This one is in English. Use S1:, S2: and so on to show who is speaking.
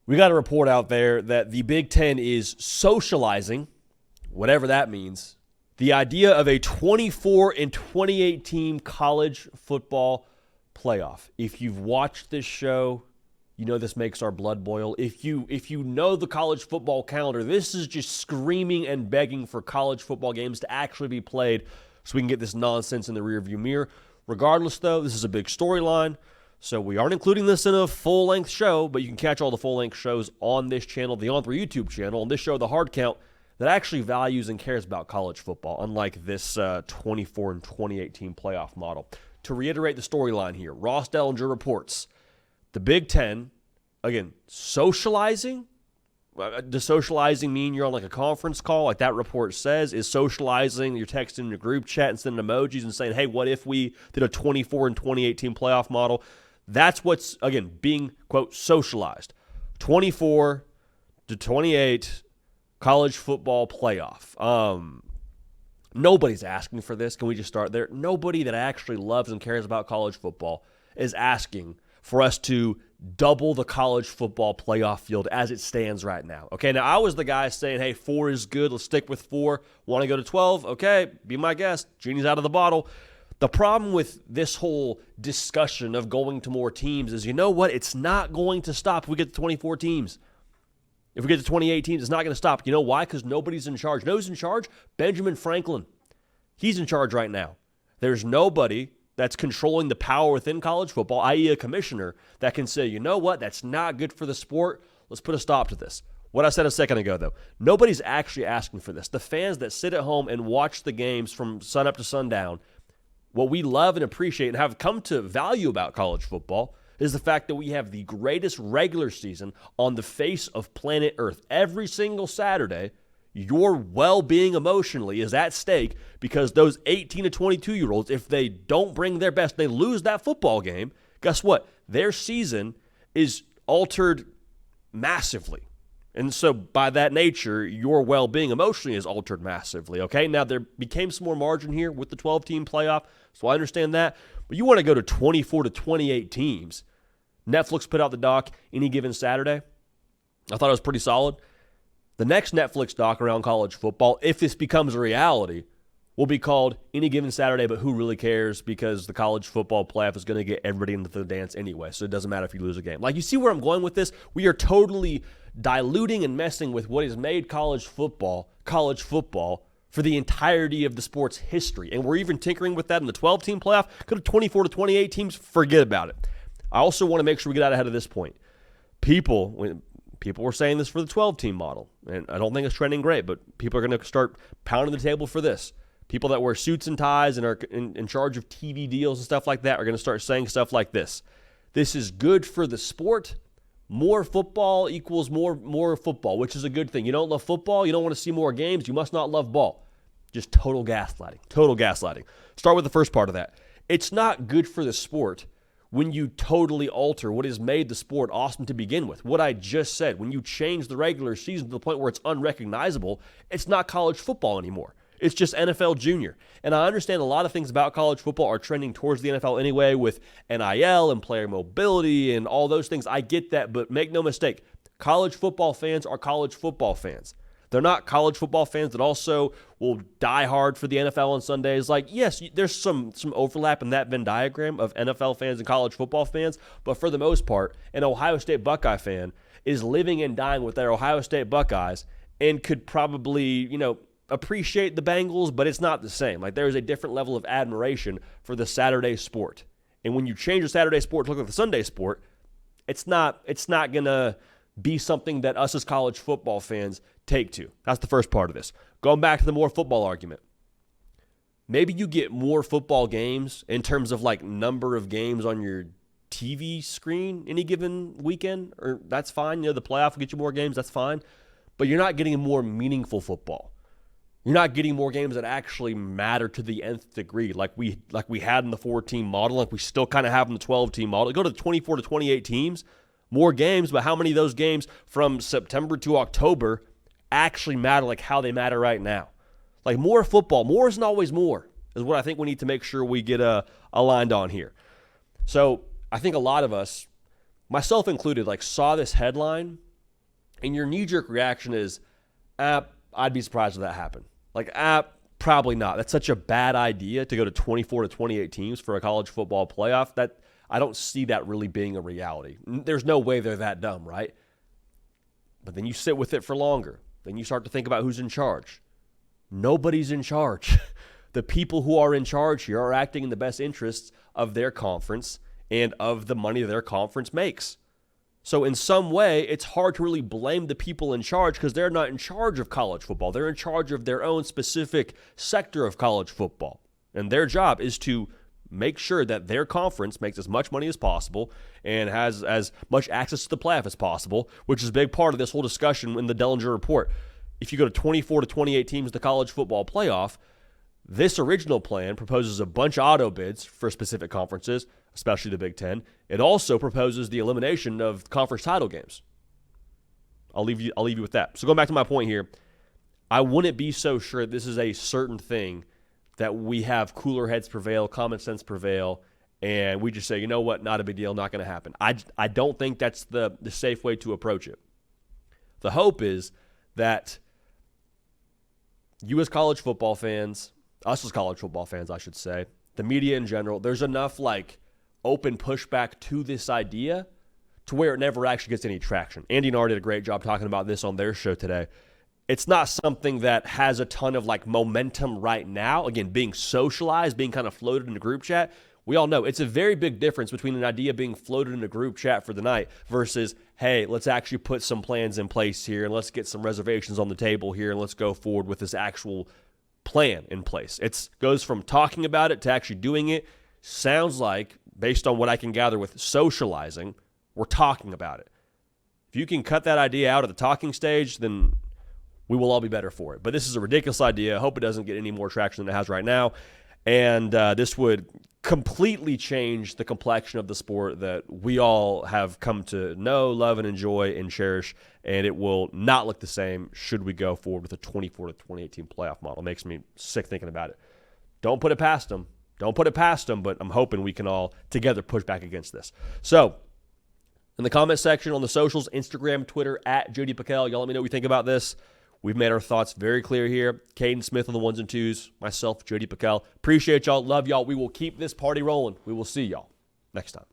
S1: We got a report out there that the Big Ten is socializing, whatever that means, the idea of a 24 and 28 team college football playoff. If you've watched this show, you know this makes our blood boil. If you know the college football calendar, this is just screaming and begging for college football games to actually be played so we can get this nonsense in the rearview mirror. Regardless, though, this is a big storyline. So we aren't including this in a full-length show, but you can catch all the full-length shows on this channel, the On3 YouTube channel, and this show, The Hard Count, that actually values and cares about college football, unlike this 24 and 28 team playoff model. To reiterate the storyline here, Ross Dellinger reports the Big Ten, again, socializing. Does socializing mean you're on like a conference call, like that report says? Is socializing you're texting in a group chat and sending emojis and saying, hey, what if we did a 24 and 28 team playoff model? That's what's, again, being, quote, socialized. 24 to 28 college football playoff. Nobody's asking for this. Can we just start there? Nobody that actually loves and cares about college football is asking for us to double the college football playoff field as it stands right now. Okay, now I was the guy saying, hey, 4 is good. Let's stick with 4. Want to go to 12? Okay, be my guest. Genie's out of the bottle. The problem with this whole discussion of going to more teams is, you know what? It's not going to stop if we get to 24 teams. If we get to 28 teams, it's not going to stop. You know why? Because nobody's in charge. You know who's in charge? Benjamin Franklin. He's in charge right now. There's nobody that's controlling the power within college football, i.e. a commissioner, that can say, you know what? That's not good for the sport. Let's put a stop to this. What I said a second ago, though, nobody's actually asking for this. The fans that sit at home and watch the games from sunup to sundown, what we love and appreciate and have come to value about college football is the fact that we have the greatest regular season on the face of planet Earth. Every single Saturday, your well-being emotionally is at stake because those 18 to 22-year-olds, if they don't bring their best, they lose that football game, guess what? Their season is altered massively. And so by that nature, your well-being emotionally is altered massively, okay? Now, there became some more margin here with the 12-team playoff, so I understand that. But you want to go to 24 to 28 teams. Netflix put out the doc Any Given Saturday. I thought it was pretty solid. The next Netflix doc around college football, if this becomes a reality, will be called Any Given Saturday, but who really cares, because the college football playoff is going to get everybody into the dance anyway, so it doesn't matter if you lose a game. Like, you see where I'm going with this? We are totally diluting and messing with what has made college football for the entirety of the sport's history. And we're even tinkering with that in the 12-team playoff. Go to 24 to 28 teams, forget about it. I also want to make sure we get out ahead of this point. People were saying this for the 12-team model, and I don't think it's trending great, but people are going to start pounding the table for this. People that wear suits and ties and are in charge of TV deals and stuff like that are going to start saying stuff like this. This is good for the sport. More football equals more football, which is a good thing. You don't love football, you don't want to see more games, you must not love ball. Just total gaslighting. Total gaslighting. Start with the first part of that. It's not good for the sport when you totally alter what has made the sport awesome to begin with. What I just said, when you change the regular season to the point where it's unrecognizable, it's not college football anymore. It's just NFL Junior. And I understand a lot of things about college football are trending towards the NFL anyway with NIL and player mobility and all those things. I get that, but make no mistake, college football fans are college football fans. They're not college football fans that also will die hard for the NFL on Sundays. Like, yes, there's some overlap in that Venn diagram of NFL fans and college football fans, but for the most part, an Ohio State Buckeye fan is living and dying with their Ohio State Buckeyes and could probably, appreciate the Bengals, but it's not the same. Like, there is a different level of admiration for the Saturday sport. And when you change the Saturday sport to look like the Sunday sport, it's not going to be something that us as college football fans take to. That's the first part of this. Going back to the more football argument. Maybe you get more football games in terms of like number of games on your TV screen any given weekend, or that's fine. The playoff will get you more games, that's fine. But you're not getting a more meaningful football. You're not getting more games that actually matter to the nth degree, like we had in the 4-team model, like we still kind of have in the 12-team model. Go to the 24 to 28 teams, more games, but how many of those games from September to October actually matter, like how they matter right now? Like, more football. More isn't always more, is what I think we need to make sure we get aligned on here. So I think a lot of us, myself included, like saw this headline and your knee-jerk reaction is, I'd be surprised if that happened. Like, probably not. That's such a bad idea to go to 24 to 28 teams for a college football playoff. That I don't see that really being a reality. There's no way they're that dumb, right? But then you sit with it for longer. Then you start to think about who's in charge. Nobody's in charge. The people who are in charge here are acting in the best interests of their conference and of the money their conference makes. So in some way, it's hard to really blame the people in charge because they're not in charge of college football. They're in charge of their own specific sector of college football. And their job is to make sure that their conference makes as much money as possible and has as much access to the playoff as possible, which is a big part of this whole discussion in the Dellinger Report. If you go to 24 to 28 teams in the college football playoff, this original plan proposes a bunch of auto bids for specific conferences, especially the Big Ten. It also proposes the elimination of conference title games. I'll leave you with that. So going back to my point here, I wouldn't be so sure this is a certain thing that we have cooler heads prevail, common sense prevail, and we just say, you know what, not a big deal, not going to happen. I don't think that's the safe way to approach it. The hope is that you as college football fans, us as college football fans, I should say, the media in general, there's enough open pushback to this idea to where it never actually gets any traction. Andy and Art did a great job talking about this on their show today. It's not something that has a ton of momentum right now. Again, being socialized, being kind of floated in a group chat. We all know it's a very big difference between an idea being floated in a group chat for the night versus, hey, let's actually put some plans in place here and let's get some reservations on the table here and let's go forward with this actual plan in place. It goes from talking about it to actually doing it. Sounds like, based on what I can gather with socializing, we're talking about it. If you can cut that idea out of the talking stage, then we will all be better for it. But this is a ridiculous idea. I hope it doesn't get any more traction than it has right now. And this would completely change the complexion of the sport that we all have come to know, love, and enjoy and cherish. And it will not look the same should we go forward with a 24 to 28 team playoff model. It makes me sick thinking about it. Don't put it past them. Don't put it past them, but I'm hoping we can all together push back against this. So, in the comment section on the socials, Instagram, Twitter, at JD PicKell, y'all let me know what you think about this. We've made our thoughts very clear here. Caden Smith on the ones and twos. Myself, JD PicKell. Appreciate y'all. Love y'all. We will keep this party rolling. We will see y'all next time.